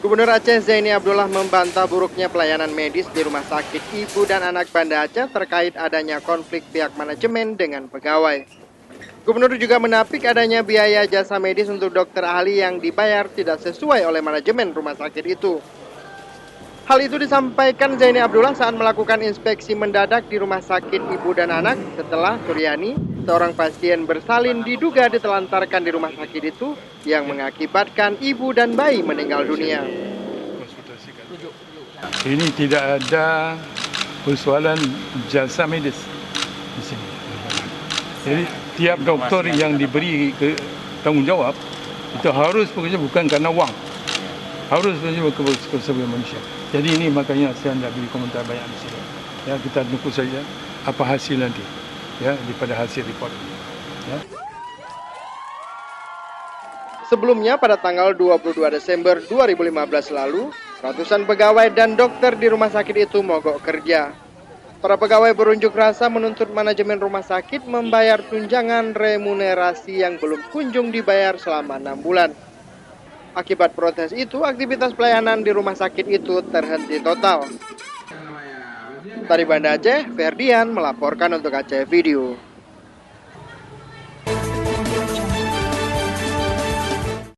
Gubernur Aceh Zaini Abdullah membantah buruknya pelayanan medis di Rumah Sakit Ibu dan Anak Banda Aceh terkait adanya konflik pihak manajemen dengan pegawai. Gubernur juga menapik adanya biaya jasa medis untuk dokter ahli yang dibayar tidak sesuai oleh manajemen rumah sakit itu. Hal itu disampaikan Zaini Abdullah saat melakukan inspeksi mendadak di Rumah Sakit Ibu dan Anak setelah Suryani, seorang pasien bersalin diduga ditelantarkan di rumah sakit itu yang mengakibatkan ibu dan bayi meninggal dunia. Ini tidak ada persoalan jasa medis di sini. Jadi tiap doktor yang diberi tanggungjawab itu harus bekerja bukan karena wang, harus bekerja sebagai manusia. Jadi ini makanya saya tidak beri komentar banyak di sini. Ya, kita tunggu saja apa hasil nanti, ya, daripada hasil report. Ya. Sebelumnya pada tanggal 22 Desember 2015 lalu, ratusan pegawai dan dokter di rumah sakit itu mogok kerja. Para pegawai berunjuk rasa menuntut manajemen rumah sakit membayar tunjangan remunerasi yang belum kunjung dibayar selama 6 bulan. Akibat protes itu, aktivitas pelayanan di rumah sakit itu terhenti total. Dari Banda Aceh, Ferdian melaporkan untuk Aceh Video.